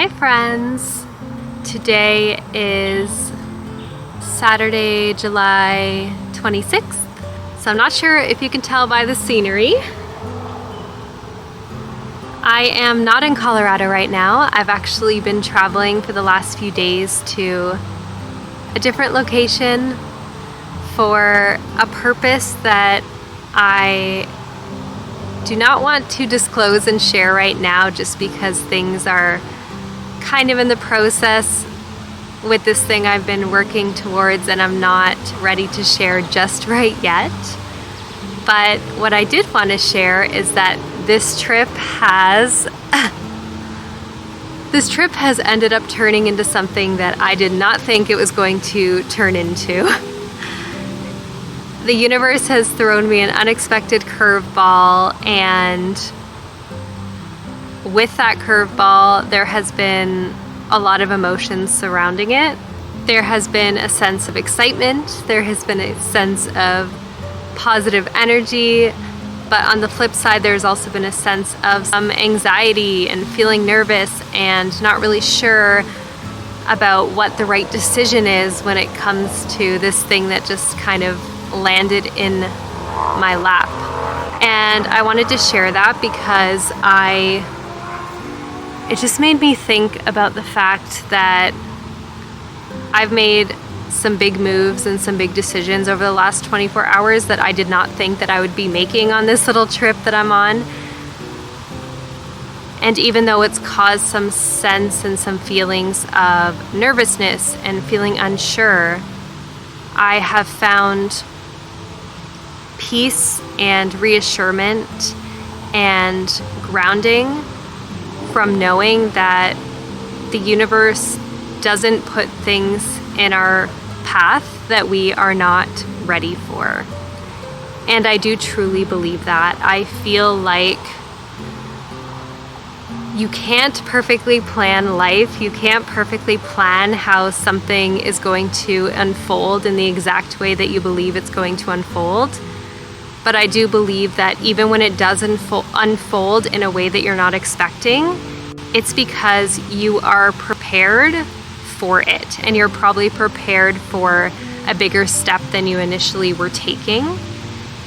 Hi friends! Today is Saturday, July 26th. So I'm not sure if you can tell by the scenery. I am not in Colorado right now. I've actually been traveling for the last few days to a different location for a purpose that I do not want to disclose and share right now, just because things are kind of in the process with this thing I've been working towards, and I'm not ready to share just right yet. But what I did want to share is that this trip has ended up turning into something that I did not think it was going to turn into. The universe has thrown me an unexpected curveball, and with that curveball, there has been a lot of emotions surrounding it. There has been a sense of excitement, there has been a sense of positive energy, but on the flip side, there's also been a sense of some anxiety and feeling nervous and not really sure about what the right decision is when it comes to this thing that just kind of landed in my lap. And I wanted to share that because it just made me think about the fact that I've made some big moves and some big decisions over the last 24 hours that I did not think that I would be making on this little trip that I'm on. And even though it's caused some sense and some feelings of nervousness and feeling unsure, I have found peace and reassurance and grounding from knowing that the universe doesn't put things in our path that we are not ready for. And I do truly believe that. I feel like you can't perfectly plan life. You can't perfectly plan how something is going to unfold in the exact way that you believe it's going to unfold. But I do believe that even when it does unfold in a way that you're not expecting, it's because you are prepared for it, and you're probably prepared for a bigger step than you initially were taking.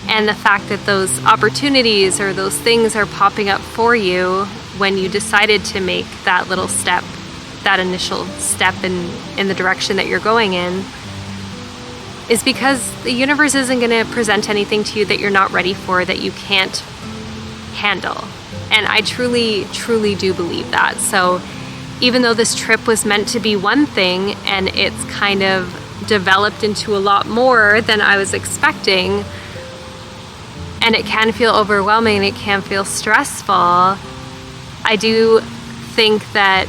And the fact that those opportunities or those things are popping up for you when you decided to make that little step, that initial step in the direction that you're going in, is because the universe isn't going to present anything to you that you're not ready for, that you can't handle. And I truly, truly do believe that. So even though this trip was meant to be one thing and it's kind of developed into a lot more than I was expecting, and it can feel overwhelming and it can feel stressful, I do think that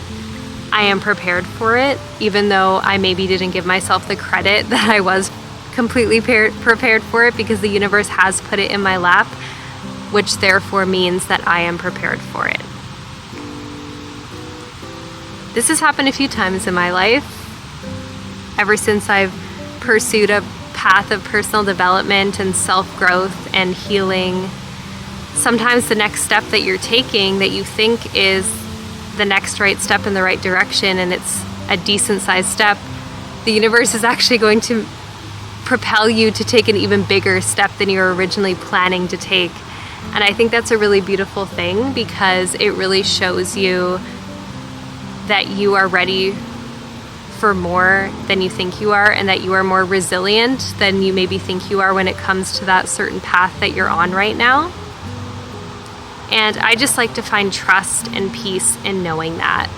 I am prepared for it, even though I maybe didn't give myself the credit that I was completely prepared for it, because the universe has put it in my lap, which therefore means that I am prepared for it. This has happened a few times in my life. Ever since I've pursued a path of personal development and self-growth and healing, sometimes the next step that you're taking that you think is the next right step in the right direction, and it's a decent sized step, the universe is actually going to propel you to take an even bigger step than you were originally planning to take. And I think that's a really beautiful thing, because it really shows you that you are ready for more than you think you are, and that you are more resilient than you maybe think you are when it comes to that certain path that you're on right now. And I just like to find trust and peace in knowing that.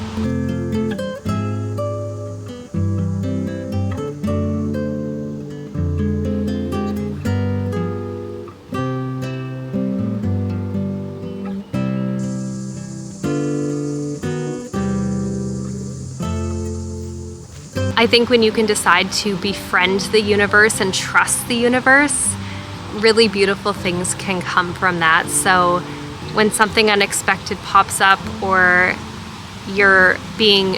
I think when you can decide to befriend the universe and trust the universe, really beautiful things can come from that. So when something unexpected pops up, or you're being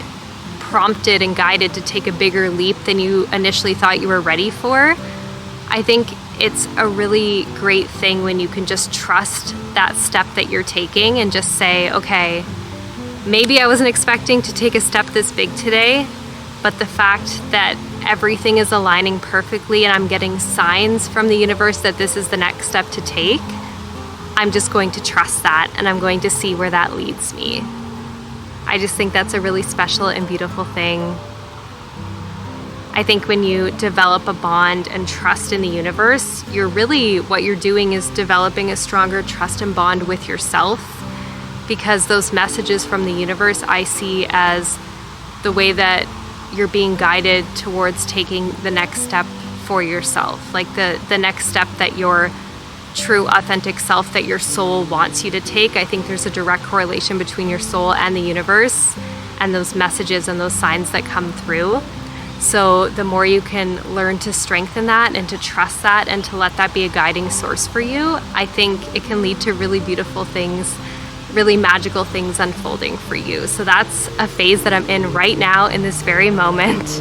prompted and guided to take a bigger leap than you initially thought you were ready for, I think it's a really great thing when you can just trust that step that you're taking and just say, okay, Maybe I wasn't expecting to take a step this big today, but the fact that everything is aligning perfectly and I'm getting signs from the universe that this is the next step to take, I'm just going to trust that, and I'm going to see where that leads me. I just think that's a really special and beautiful thing. I think when you develop a bond and trust in the universe, what you're doing is developing a stronger trust and bond with yourself, because those messages from the universe I see as the way that you're being guided towards taking the next step for yourself, like the next step that your true authentic self, that your soul wants you to take. I think there's a direct correlation between your soul and the universe and those messages and those signs that come through. So the more you can learn to strengthen that and to trust that and to let that be a guiding source for you, I think it can lead to really beautiful things, really magical things unfolding for you. So that's a phase that I'm in right now in this very moment.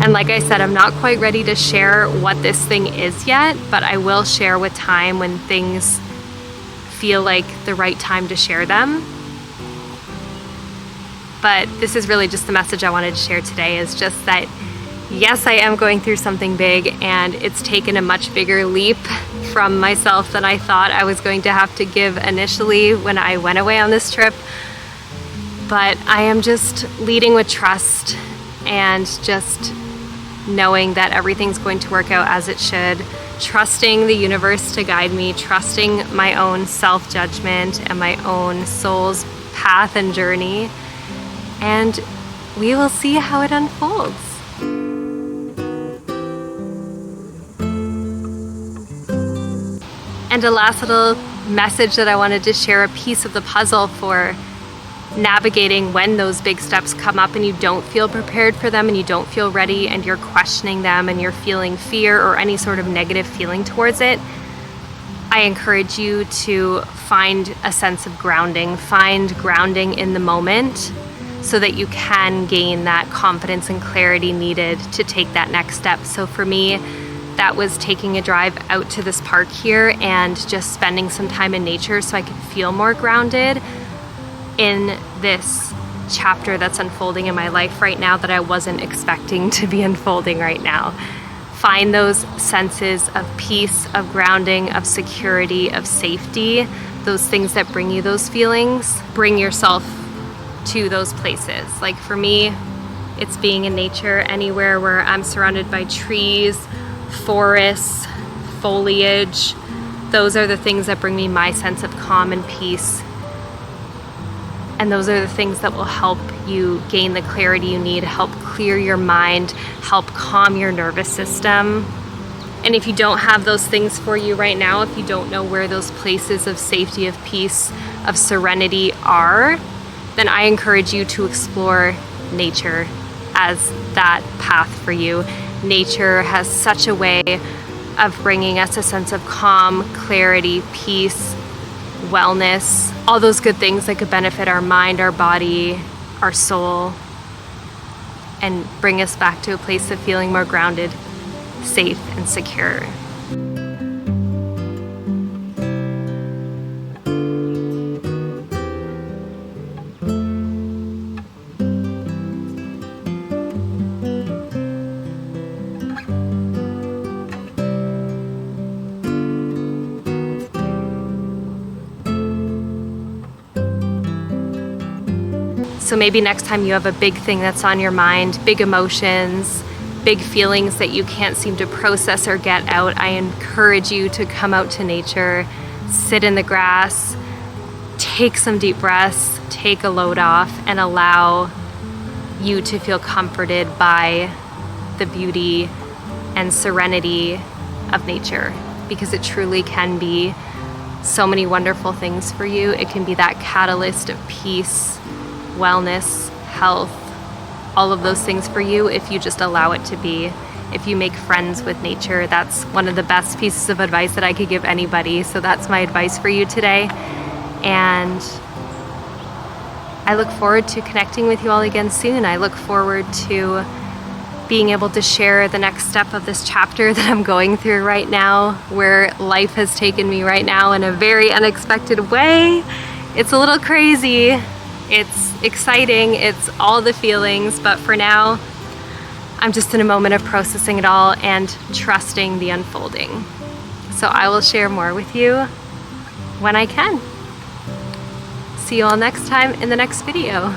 And like I said, I'm not quite ready to share what this thing is yet, but I will share with time when things feel like the right time to share them. But this is really just the message I wanted to share today, is just that yes, I am going through something big, and it's taken a much bigger leap from myself than I thought I was going to have to give initially when I went away on this trip. But I am just leading with trust and just knowing that everything's going to work out as it should, trusting the universe to guide me, trusting my own self-judgment and my own soul's path and journey, and we will see how it unfolds. And a last little message that I wanted to share, a piece of the puzzle for navigating when those big steps come up and you don't feel prepared for them and you don't feel ready and you're questioning them and you're feeling fear or any sort of negative feeling towards it. I encourage you to find a sense of grounding, find grounding in the moment so that you can gain that confidence and clarity needed to take that next step. So for me, that was taking a drive out to this park here and just spending some time in nature so I could feel more grounded in this chapter that's unfolding in my life right now that I wasn't expecting to be unfolding right now. Find those senses of peace, of grounding, of security, of safety, those things that bring you those feelings. Bring yourself to those places. Like for me, it's being in nature, anywhere where I'm surrounded by trees, forests, foliage. Those are the things that bring me my sense of calm and peace. And those are the things that will help you gain the clarity you need, help clear your mind, help calm your nervous system. And if you don't have those things for you right now, if you don't know where those places of safety, of peace, of serenity are, then I encourage you to explore nature as that path for you. Nature has such a way of bringing us a sense of calm, clarity, peace, wellness, all those good things that could benefit our mind, our body, our soul, and bring us back to a place of feeling more grounded, safe, and secure. So maybe next time you have a big thing that's on your mind, big emotions, big feelings that you can't seem to process or get out, I encourage you to come out to nature, sit in the grass, take some deep breaths, take a load off, and allow you to feel comforted by the beauty and serenity of nature, because it truly can be so many wonderful things for you. It can be that catalyst of peace, wellness, health, all of those things for you if you just allow it to be. If you make friends with nature, that's one of the best pieces of advice that I could give anybody. So that's my advice for you today. And I look forward to connecting with you all again soon. I look forward to being able to share the next step of this chapter that I'm going through right now, where life has taken me right now in a very unexpected way. It's a little crazy, It's exciting, it's all the feelings, but for now, I'm just in a moment of processing it all and trusting the unfolding. So I will share more with you when I can. See you all next time in the next video.